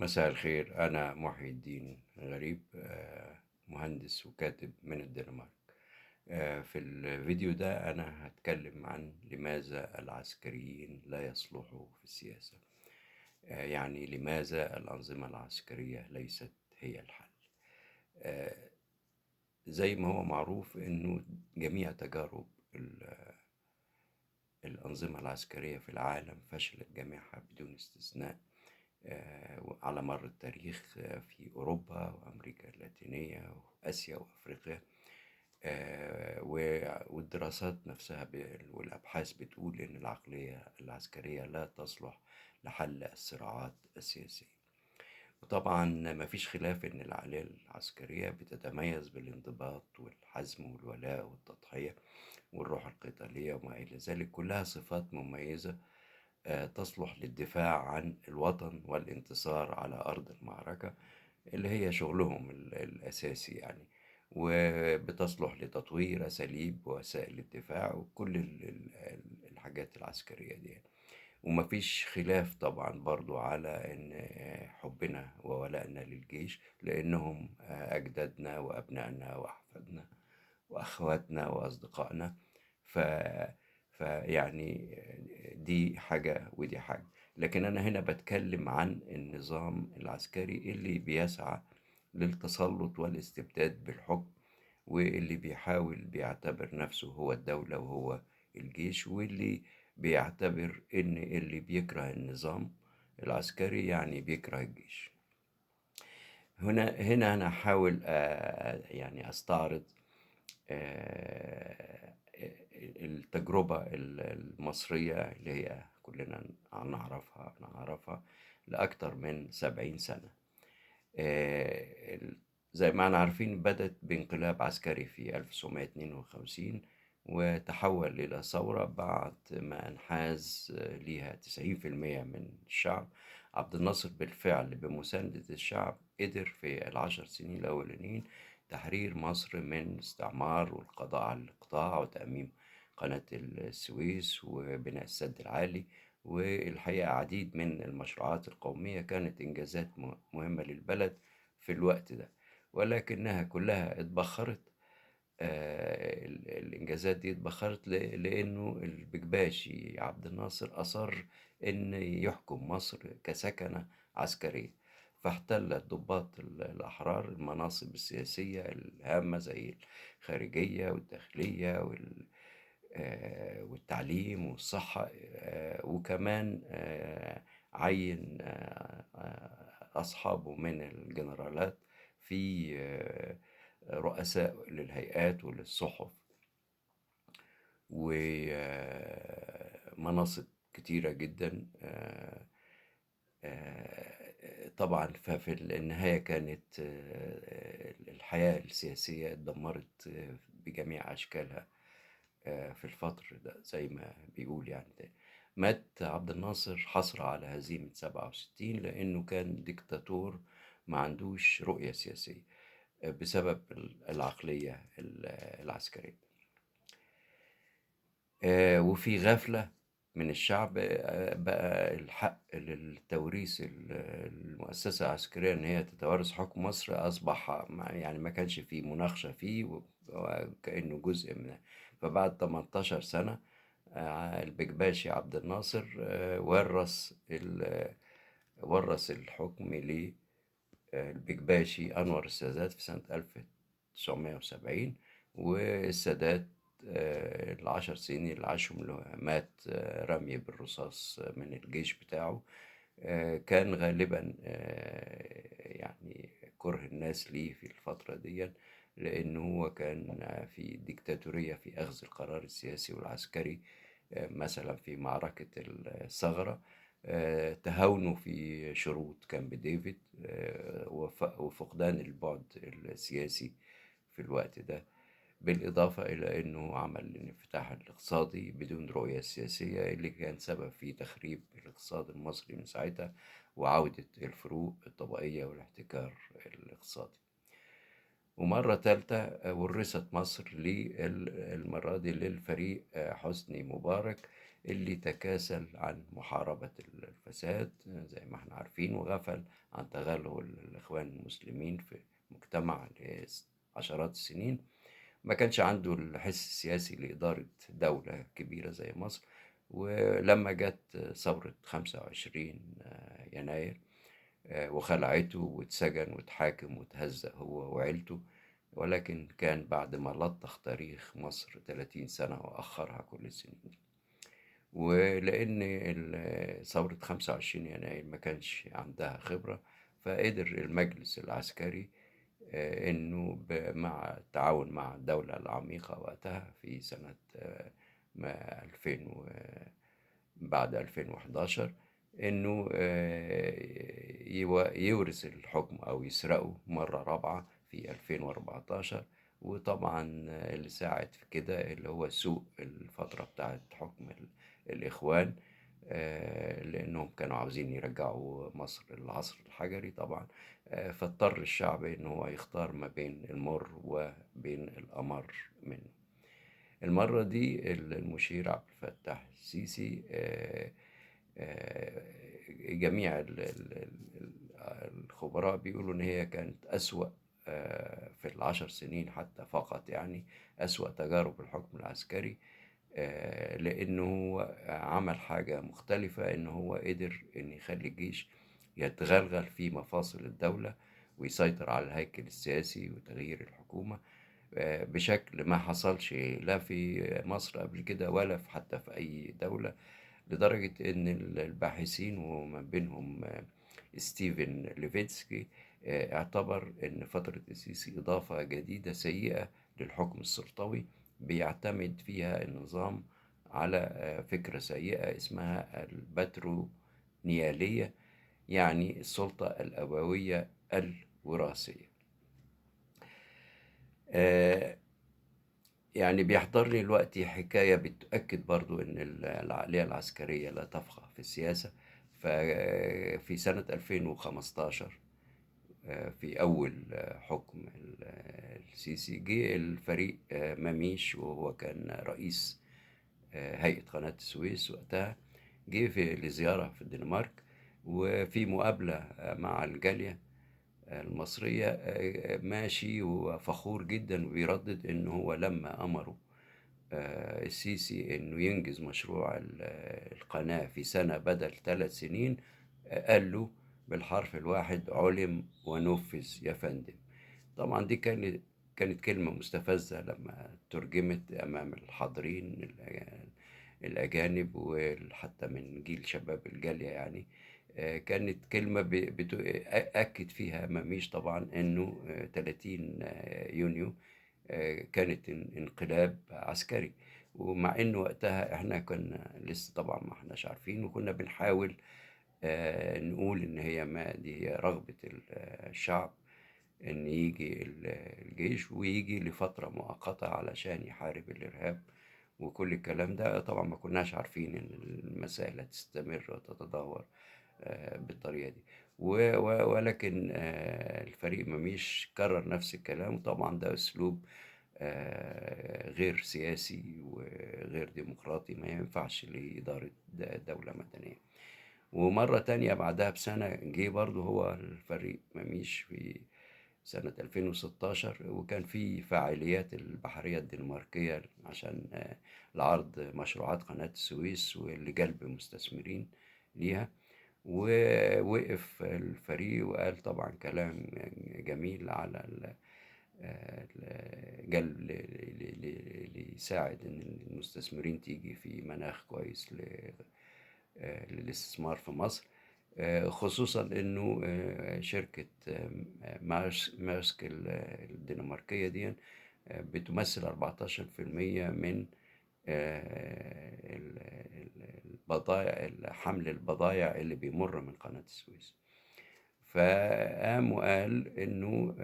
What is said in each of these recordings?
مساء الخير. أنا محي الدين غريب، مهندس وكاتب من الدنمارك. في الفيديو ده أنا هتكلم عن لماذا العسكريين لا يصلحوا في السياسة. يعني لماذا الأنظمة العسكرية ليست هي الحل. آه، زي ما هو معروف إنه جميع تجارب الأنظمة العسكرية في العالم فشلت جميعها بدون استثناء، على مر التاريخ، في أوروبا وأمريكا اللاتينية وآسيا وأفريقيا. والدراسات نفسها والأبحاث بتقول إن العقلية العسكرية لا تصلح لحل الصراعات السياسية. وطبعا مفيش خلاف إن العقلية العسكرية بتتميز بالانضباط والحزم والولاء والتضحية والروح القتالية وما إلى ذلك، كلها صفات مميزة تصلح للدفاع عن الوطن والانتصار على أرض المعركة اللي هي شغلهم الأساسي يعني. وبتصلح لتطوير أساليب ووسائل الدفاع وكل الحاجات العسكرية دي. ومفيش خلاف طبعا برضو على ان حبنا وولائنا للجيش، لانهم اجدادنا وابنائنا واحفادنا واخواتنا واصدقائنا. ف فيعني دي حاجة ودي حاجة. لكن انا هنا بتكلم عن النظام العسكري اللي بيسعى للتسلط والاستبداد بالحكم، واللي بيعتبر نفسه هو الدولة وهو الجيش، واللي بيعتبر إن اللي بيكره النظام العسكري يعني بيكره الجيش. هنا أنا هحاول يعني أستعرض التجربة المصرية اللي هي كلنا نعرفها لأكثر من 70 سنة. زي ما احنا عارفين بدأت بانقلاب عسكري في 1952، وتحول إلى ثورة بعد ما انحاز ليها 90% من الشعب. عبد الناصر بالفعل بمساندة الشعب قدر في ال10 سنين الأولانيين تحرير مصر من الاستعمار والقضاء على الإقطاع وتأميم قناة السويس وبناء السد العالي. والحقيقة عديد من المشروعات القومية كانت إنجازات مهمة للبلد في الوقت ده، ولكنها كلها اتبخرت. الإنجازات دي اتبخرت لأنه البكباشي عبد الناصر أصر أن يحكم مصر كسكنة عسكرية، فاحتل الضباط الأحرار المناصب السياسية الهامة زي الخارجية والداخلية والتعليم والصحة. وكمان عين أصحابه من الجنرالات في رؤساء للهيئات وللصحف ومناصب كتيرة جدا. طبعا ففي النهاية كانت الحياة السياسية اتدمرت بجميع أشكالها في الفترة ده زي ما بيقول يعني ده. مات عبد الناصر حصر على هزيمة 67 لأنه كان ديكتاتور ما عندوش رؤية سياسية بسبب العقلية العسكرية. وفي غفلة من الشعب بقى الحق للتوريث المؤسسة العسكرية إن هي تتوارث حكم مصر أصبح يعني ما كانش فيه مناقشة فيه، وكأنه جزء منه. فبعد 18 سنة البكباشي عبد الناصر ورث الحكم للبكباشي أنور السادات في سنة 1970. والسادات ال10 سنين اللي عاشهم اللي مات رمي بالرصاص من الجيش بتاعه كان غالبا يعني كره الناس ليه في الفترة دي، لأنه هو كان في ديكتاتورية في أخذ القرار السياسي والعسكري. مثلا في معركة الثغرة تهاونوا في شروط كامب ديفيد وفقدان البعد السياسي في الوقت ده، بالإضافة إلى أنه عمل الانفتاح الاقتصادي بدون رؤية سياسية اللي كان سبب في تخريب الاقتصاد المصري من ساعتها وعودة الفروق الطبقية والاحتكار الاقتصادي. ومرة تالتة ورثت مصر المرة دي للفريق حسني مبارك اللي تكاسل عن محاربة الفساد زي ما احنا عارفين، وغفل عن تغلغل الإخوان المسلمين في مجتمع لعشرات السنين. ما كانش عنده الحس السياسي لإدارة دولة كبيرة زي مصر. ولما جت ثورة 25 يناير وخلعته واتسجن واتحاكم واتهزأ هو وعيلته، ولكن كان بعد ما لطخ تاريخ مصر 30 سنة وأخرها كل السنين. ولأن ثورة 25 يناير ما كانش عندها خبرة، فقدر المجلس العسكري إنه مع التعاون مع الدولة العميقة وقتها في سنة 2000 بعد 2011، إنه يورث الحكم أو يسرقه مرة رابعة في 2014. وطبعا اللي ساعد في كده اللي هو سوء الفترة بتاعت حكم الإخوان، لأنهم كانوا عاوزين يرجعوا مصر للعصر الحجري طبعا. فاضطر الشعب إن هو يختار ما بين المر وبين الأمر منه. المرة دي المشير عبد الفتاح السيسي جميع الخبراء بيقولوا إن هي كانت أسوأ في العشر سنين حتى فقط، يعني أسوأ تجارب الحكم العسكري. لأنه عمل حاجة مختلفة، إنه هو قدر إن يخلي الجيش يتغلغل في مفاصل الدولة ويسيطر على الهيكل السياسي وتغيير الحكومة بشكل ما حصلش لا في مصر قبل كده ولا في حتى في أي دولة. لدرجة إن الباحثين ومن بينهم ستيفن ليفيتسكي اعتبر إن فترة السيسي إضافة جديدة سيئة للحكم السلطوي، بيعتمد فيها النظام على فكرة سيئة اسمها الباترونيالية، يعني السلطة الأبوية الوراثية. آه، يعني بيحضر لي دلوقتي حكاية بتؤكد برضو إن العقلية العسكرية لا تفقه في السياسة. ففي سنة 2015 في أول حكم السيسي جه الفريق مميش، وهو كان رئيس هيئة قناة السويس وقتها، جه لزيارة في الدنمارك. وفي مقابلة مع الجالية المصرية ماشي وفخور جدا وبيردد إن هو لما أمره السيسي إنه ينجز مشروع القناة في سنة بدل 3 سنين، قال له بالحرف الواحد: علم ونفذ يا فندم. طبعا دي كانت كلمة مستفزة لما ترجمت أمام الحاضرين الأجانب وحتى من جيل شباب الجالية، يعني كانت كلمة أكد فيها مميش طبعا إنه 30 يونيو كانت انقلاب عسكري. ومع إنه وقتها إحنا كنا لسه طبعا ما إحناش عارفين، وكنا بنحاول نقول إن هي ما دي هي رغبة الشعب إن يجي الجيش ويجي لفترة مؤقتة علشان يحارب الإرهاب. وكل الكلام ده طبعا ما كناش عارفين إن المسائل هتستمر وتتدهور بالطريقة دي. ولكن الفريق مميش كرر نفس الكلام، وطبعا ده أسلوب غير سياسي وغير ديمقراطي، ما ينفعش لإدارة دولة مدنية. ومرة تانية بعدها بسنة جه برضه هو الفريق مميش في سنة 2016، وكان في فعاليات البحرية الدنماركية عشان لعرض مشروعات قناة السويس ولجلب مستثمرين ليها. ووقف الفريق وقال طبعا كلام جميل على جلب ليساعد ان المستثمرين تيجي في مناخ كويس للاستثمار في مصر. خصوصا انه شركة مارسك الدنماركية دي بتمثل 14% من البضائع، حمل البضائع اللي بيمر من قناة السويس. فقام وقال انه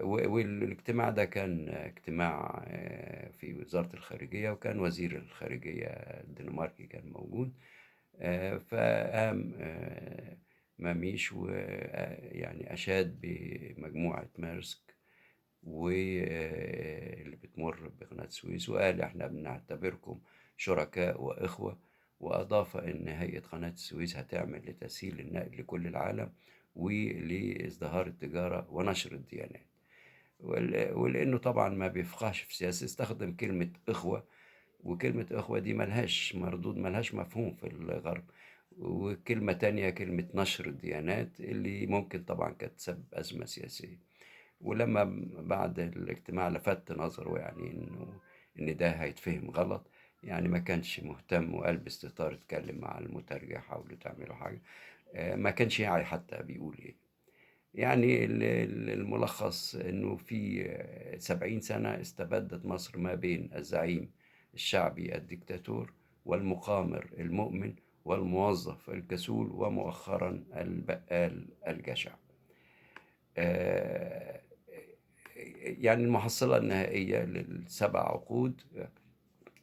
والاجتماع ده كان اجتماع في وزارة الخارجية، وكان وزير الخارجية الدنماركي كان موجود. فقام ماميش ويعني أشاد بمجموعة ميرسك واللي بتمر بقناة السويس، وقال: احنا بنعتبركم شركاء وإخوة. وأضاف إن هيئة قناة السويس هتعمل لتسهيل النقل لكل العالم ولازدهار التجارة ونشر الديانات. ولأنه طبعا ما بيفقهش في السياسة استخدم كلمة إخوة، وكلمة إخوة دي ملهاش مردود، ملهاش مفهوم في الغرب. وكلمة تانية كلمة نشر الديانات اللي ممكن طبعا كانت تسبب أزمة سياسية. ولما بعد الاجتماع لفت نظره يعني إن ده هيتفهم غلط، يعني ما كانش مهتم وقال باستهتار اتكلم مع المترجم حاولوا تعملوا حاجة. ما كانش يعي حتى بيقول إيه. يعني الملخص إنه في 70 سنة استبدت مصر ما بين الزعيم الشعبي الدكتاتور والمقامر المؤمن والموظف الكسول ومؤخرا البقال الجشع. آه، يعني المحصلة النهائية لل7 عقود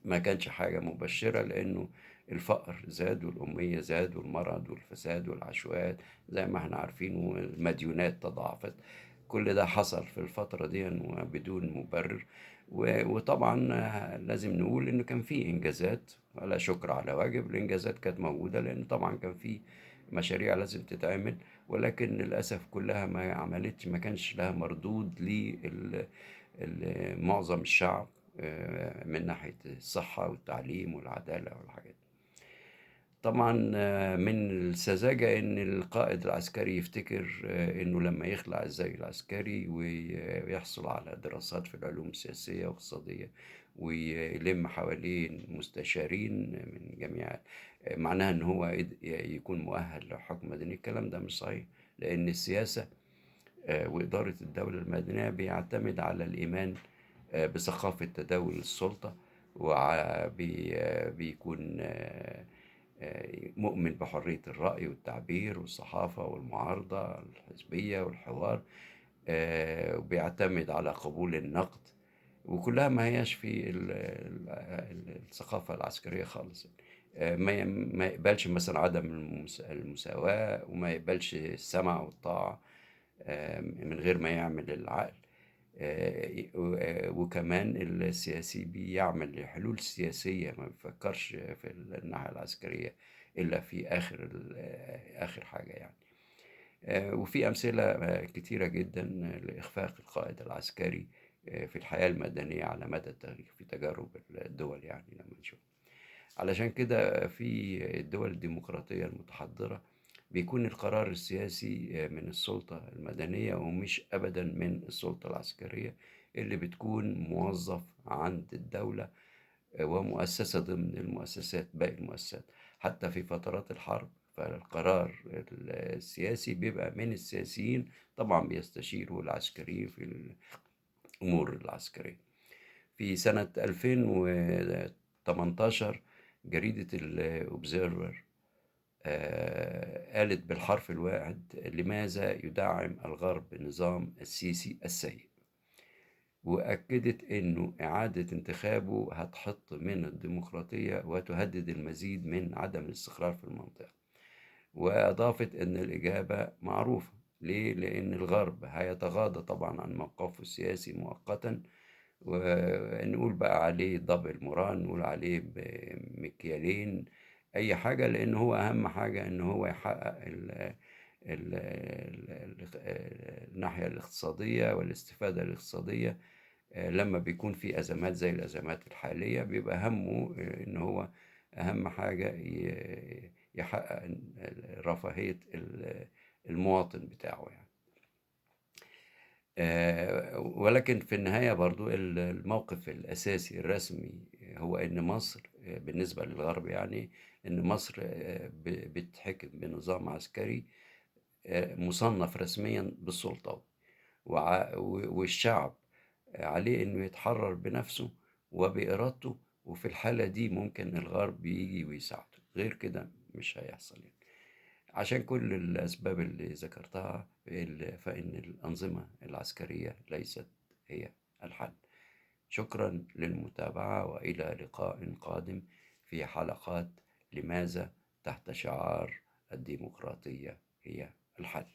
ما كانش حاجة مبشرة، لأنه الفقر زاد والأمية زاد والمرض والفساد والعشوائيات زي ما احنا عارفين، والمديونات تضاعفت. كل ده حصل في الفترة دي وبدون مبرر. وطبعا لازم نقول إنه كان في إنجازات، ولا شكر على واجب. الإنجازات كانت موجودة لأن طبعا كان في مشاريع لازم تتعمل، ولكن للأسف كلها ما عملتش، ما كانش لها مردود لمعظم الشعب من ناحية الصحة والتعليم والعدالة والحاجات. طبعا من السذاجة إن القائد العسكري يفتكر إنه لما يخلع الزي العسكري ويحصل على دراسات في العلوم السياسية والاقتصادية ويلم حواليه مستشارين من جميع، معناها إن هو يكون مؤهل لحكم مدني. الكلام ده مش صحيح، لأن السياسة وإدارة الدولة المدنية بيعتمد على الإيمان بثقافة تداول السلطة، وبيكون مؤمن بحرية الرأي والتعبير والصحافة والمعارضة الحزبية والحوار. وبيعتمد على قبول النقد، وكلها ما هياش في الثقافة العسكرية خالص. ما يقبلش مثلا عدم المساواة، وما يقبلش السمع والطاعة من غير ما يعمل العقل. وكمان السياسي بيعمل لحلول سياسية، ما بيفكرش في الناحية العسكرية إلا في آخر حاجة يعني. وفي أمثلة كتيرة جدا لإخفاق القائد العسكري في الحياة المدنية على مدى التاريخ في تجارب الدول، يعني لما نشوف. علشان كده في الدول الديمقراطية المتحضرة بيكون القرار السياسي من السلطة المدنية ومش أبدا من السلطة العسكرية اللي بتكون موظف عند الدولة ومؤسسة ضمن المؤسسات، باقي المؤسسات. حتى في فترات الحرب فالقرار السياسي بيبقى من السياسيين، طبعا بيستشيروا العسكريين في الأمور العسكرية. في سنة 2018 جريدة الأوبزيرفر قالت بالحرف الواحد: لماذا يدعم الغرب نظام السيسي السيء؟ وأكدت إنه إعادة انتخابه هتحط من الديمقراطية وتهدد المزيد من عدم الاستقرار في المنطقة. وأضافت إن الإجابة معروفة. ليه؟ لأن الغرب هيتغاضى طبعا عن موقفه السياسي مؤقتا، ونقول بقى عليه دبل مورال، نقول عليه بمكيالين، أي حاجة، لأن هو أهم حاجة إن هو يحقق الناحية الاقتصادية والاستفادة الاقتصادية. لما بيكون في أزمات زي الأزمات الحالية بيبقى همه إن هو أهم حاجة يحقق رفاهية المواطن بتاعه يعني. ولكن في النهاية برضو الموقف الأساسي الرسمي هو إن مصر بالنسبة للغرب، يعني إن مصر بتحكم بنظام عسكري مصنف رسميا بالسلطة، والشعب عليه إنه يتحرر بنفسه وبإرادته. وفي الحالة دي ممكن الغرب يجي ويساعده، غير كده مش هيحصل يعني. عشان كل الأسباب اللي ذكرتها فإن الأنظمة العسكرية ليست هي الحل. شكرا للمتابعة، وإلى لقاء قادم في حلقات لماذا تحت شعار الديمقراطية هي الحل.